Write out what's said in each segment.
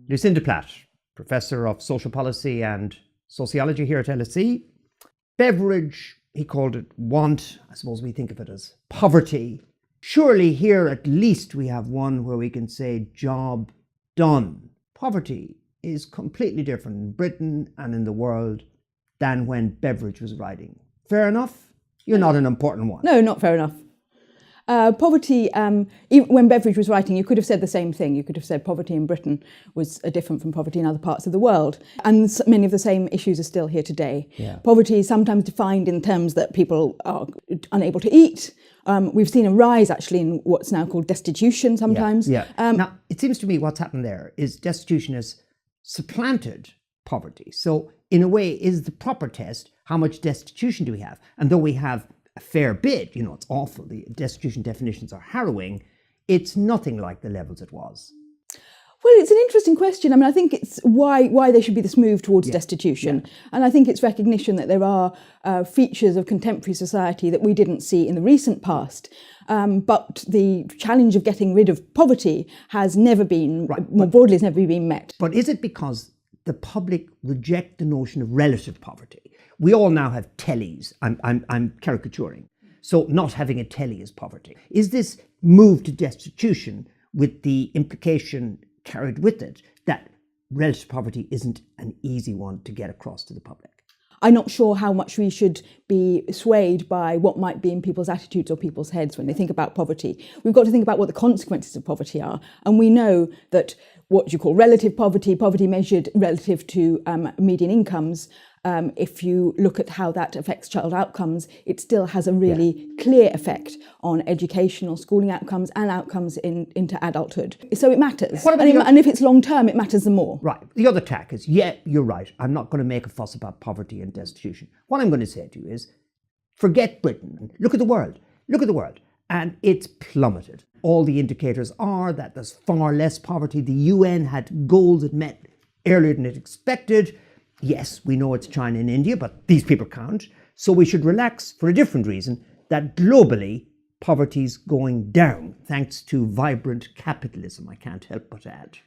Lucinda Platt, Professor of Social Policy and Sociology here at LSE. Beveridge, he called it want. I suppose we think of it as poverty. Surely here at least we have one where we can say job done. Poverty is completely different in Britain and in the world than when Beveridge was writing. Fair enough? You're not an important one. No, not fair enough. Poverty, even when Beveridge was writing, you could have said the same thing. You could have said poverty in Britain was different from poverty in other parts of the world. And many of the same issues are still here today. Yeah. Poverty is sometimes defined in terms that people are unable to eat. We've seen a rise actually in what's now called destitution sometimes. Yeah. Now, it seems to me what's happened there is destitution has supplanted poverty. So in a way, is the proper test, how much destitution do we have? And though we have a fair bit, it's awful, the destitution definitions are harrowing, it's nothing like the levels it was. Well, it's an interesting question. I mean, I think it's why there should be this move towards destitution. Yeah. And I think it's recognition that there are features of contemporary society that we didn't see in the recent past. But the challenge of getting rid of poverty has never been, more broadly, has never been met. But is it because the public reject the notion of relative poverty? We all now have tellies. I'm caricaturing. So not having a telly is poverty. Is this move to destitution with the implication carried with it that relative poverty isn't an easy one to get across to the public? I'm not sure how much we should be swayed by what might be in people's attitudes or people's heads when they think about poverty. We've got to think about what the consequences of poverty are. And we know that what you call relative poverty, poverty measured relative to median incomes, if you look at how that affects child outcomes, it still has a really clear effect on educational, schooling outcomes and outcomes into adulthood. So it matters. And if it's long term, it matters the more. Right. The other tack is, you're right. I'm not going to make a fuss about poverty and destitution. What I'm going to say to you is, forget Britain. Look at the world. Look at the world. And it's plummeted. All the indicators are that there's far less poverty. The UN had goals it met earlier than it expected. Yes, we know it's China and India, but these people count. So we should relax for a different reason, that globally, poverty's going down, thanks to vibrant capitalism, I can't help but add.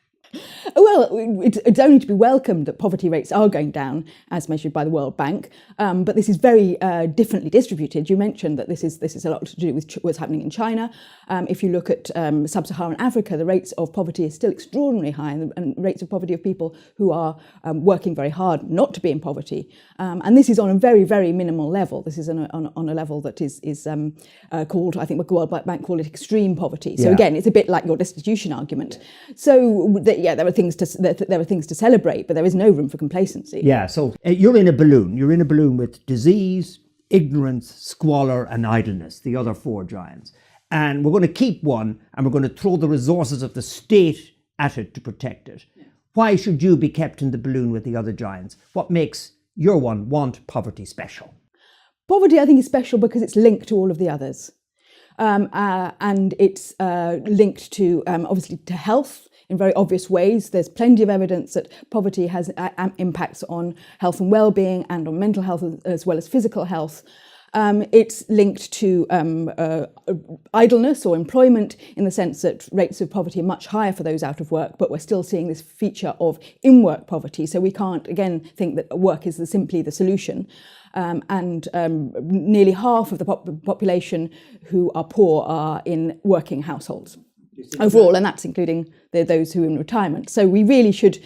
Well, it's only to be welcomed that poverty rates are going down as measured by the World Bank, but this is very differently distributed. You mentioned that this is a lot to do with what's happening in China. If you look at sub-Saharan Africa, the rates of poverty is still extraordinarily high, and rates of poverty of people who are working very hard not to be in poverty. And this is on a very, very minimal level. This is on a level that is called, I think the World Bank call it extreme poverty. So again, it's a bit like your destitution argument. So there are things to celebrate, but there is no room for complacency. Yeah, so you're in a balloon. You're in a balloon with disease, ignorance, squalor, and idleness, the other four giants. And we're going to keep one, and we're going to throw the resources of the state at it to protect it. Yeah. Why should you be kept in the balloon with the other giants? What makes your one want poverty special? Poverty, I think, is special because it's linked to all of the others. And it's linked to, obviously, to health in very obvious ways. There's plenty of evidence that poverty has impacts on health and well-being and on mental health as well as physical health. It's linked to idleness or employment in the sense that rates of poverty are much higher for those out of work, but we're still seeing this feature of in-work poverty. So we can't, again, think that work is simply the solution. And nearly half of the population who are poor are in working households overall, and that's including those who are in retirement. So we really should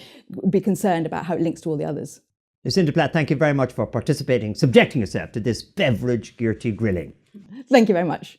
be concerned about how it links to all the others. Lucinda Platt, thank you very much for participating, subjecting yourself to this Beveridge Gearty grilling. Thank you very much.